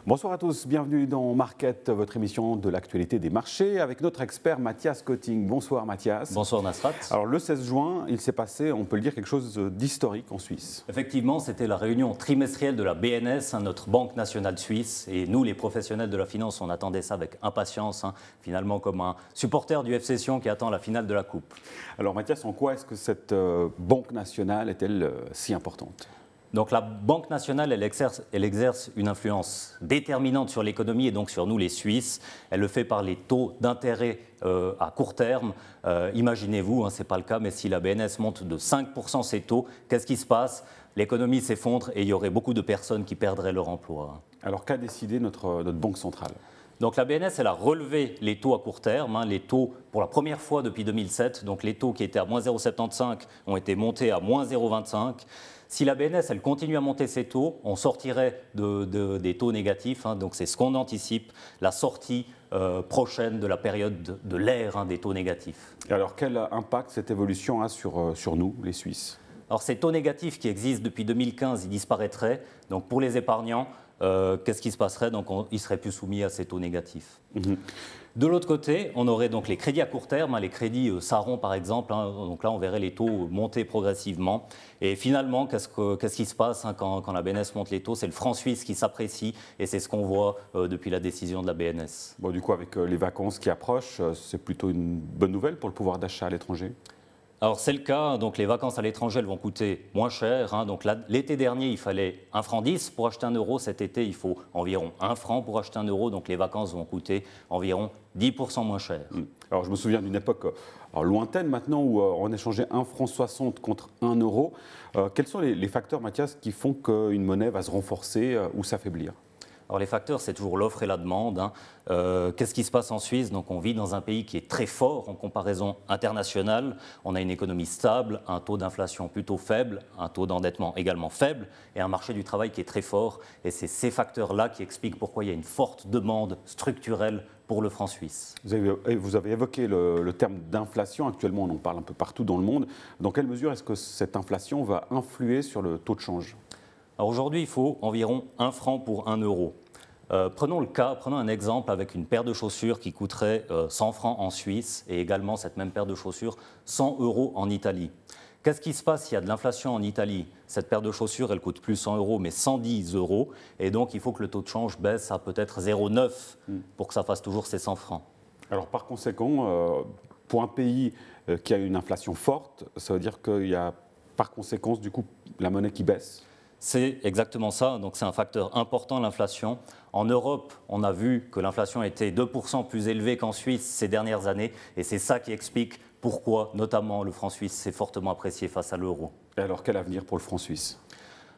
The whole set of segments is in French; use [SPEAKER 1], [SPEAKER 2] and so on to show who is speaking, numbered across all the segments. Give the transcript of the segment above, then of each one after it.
[SPEAKER 1] Bonsoir à tous, bienvenue dans Market, votre émission de l'actualité des marchés, avec notre expert Mathias Cotting. Bonsoir Mathias.
[SPEAKER 2] Bonsoir Nasrat.
[SPEAKER 1] Alors le 16 juin, il s'est passé, on peut le dire, quelque chose d'historique en Suisse.
[SPEAKER 2] Effectivement, c'était la réunion trimestrielle de la BNS, notre Banque nationale suisse, et nous, les professionnels de la finance, on attendait ça avec impatience, finalement comme un supporter du FC Sion qui attend la finale de la Coupe.
[SPEAKER 1] Alors Mathias, en quoi est-ce que cette Banque nationale est-elle si importante ?
[SPEAKER 2] Donc la Banque nationale, elle exerce une influence déterminante sur l'économie et donc sur nous les Suisses. Elle le fait par les taux d'intérêt à court terme. Imaginez-vous, ce n'est pas le cas, mais si la BNS monte de 5% ses taux, qu'est-ce qui se passe ? L'économie s'effondre et il y aurait beaucoup de personnes qui perdraient leur emploi.
[SPEAKER 1] Alors qu'a décidé notre Banque centrale ?
[SPEAKER 2] Donc la BNS, elle a relevé les taux à court terme, les taux pour la première fois depuis 2007. Donc les taux qui étaient à moins 0,75 ont été montés à moins 0,25. Si la BNS, elle continue à monter ses taux, on sortirait des taux négatifs. Donc c'est ce qu'on anticipe, la sortie prochaine de la période de l'ère des taux négatifs.
[SPEAKER 1] Et alors quel impact cette évolution a sur nous, les Suisses ?
[SPEAKER 2] Alors ces taux négatifs qui existent depuis 2015, ils disparaîtraient. Donc pour les épargnants, qu'est-ce qui se passerait? Donc ils ne seraient plus soumis à ces taux négatifs. De l'autre côté, on aurait donc les crédits à court terme, les crédits Saron par exemple. Donc là, on verrait les taux monter progressivement. Et finalement, qu'est-ce qui se passe quand la BNS monte les taux? C'est le franc suisse qui s'apprécie et c'est ce qu'on voit depuis la décision de la BNS.
[SPEAKER 1] Bon, du coup, avec les vacances qui approchent, c'est plutôt une bonne nouvelle pour le pouvoir d'achat à l'étranger?
[SPEAKER 2] Alors c'est le cas, donc les vacances à l'étranger elles vont coûter moins cher. Donc l'été dernier il fallait 1,10 franc pour acheter 1 euro, cet été il faut environ 1 franc pour acheter 1 euro, donc les vacances vont coûter environ 10% moins cher.
[SPEAKER 1] Alors je me souviens d'une époque lointaine maintenant où on échangeait 1,60 franc contre 1 euro. Quels sont les facteurs, Mathias, qui font qu'une monnaie va se renforcer ou s'affaiblir ?
[SPEAKER 2] Alors les facteurs, c'est toujours l'offre et la demande. Qu'est-ce qui se passe en Suisse? Donc on vit dans un pays qui est très fort en comparaison internationale. On a une économie stable, un taux d'inflation plutôt faible, un taux d'endettement également faible et un marché du travail qui est très fort. Et c'est ces facteurs-là qui expliquent pourquoi il y a une forte demande structurelle pour le franc suisse.
[SPEAKER 1] Vous avez évoqué le terme d'inflation. Actuellement, on en parle un peu partout dans le monde. Dans quelle mesure est-ce que cette inflation va influer sur le taux de change ?
[SPEAKER 2] Alors aujourd'hui, il faut environ 1 franc pour 1 euro. Prenons un exemple avec une paire de chaussures qui coûterait 100 francs en Suisse et également cette même paire de chaussures 100 euros en Italie. Qu'est-ce qui se passe s'il y a de l'inflation en Italie? Cette paire de chaussures, elle coûte plus 100 euros, mais 110 euros. Et donc, il faut que le taux de change baisse à peut-être 0,9 pour que ça fasse toujours ces 100 francs.
[SPEAKER 1] Alors, par conséquent, pour un pays qui a une inflation forte, ça veut dire qu'il y a, par conséquence, du coup, la monnaie qui baisse?
[SPEAKER 2] C'est exactement ça, donc c'est un facteur important, l'inflation. En Europe, on a vu que l'inflation était 2% plus élevée qu'en Suisse ces dernières années, et c'est ça qui explique pourquoi, notamment, le franc suisse s'est fortement apprécié face à l'euro.
[SPEAKER 1] Et alors, quel avenir pour le franc suisse?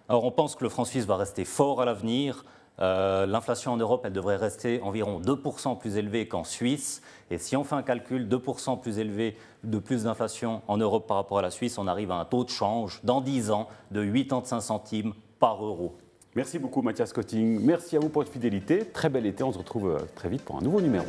[SPEAKER 2] Alors, on pense que le franc suisse va rester fort à l'avenir. L'inflation en Europe, elle devrait rester environ 2% plus élevée qu'en Suisse. Et si on fait un calcul, 2% plus élevé de plus d'inflation en Europe par rapport à la Suisse, on arrive à un taux de change dans 10 ans de 85 centimes par euro.
[SPEAKER 1] Merci beaucoup Mathias Cotting. Merci à vous pour votre fidélité. Très bel été. On se retrouve très vite pour un nouveau numéro.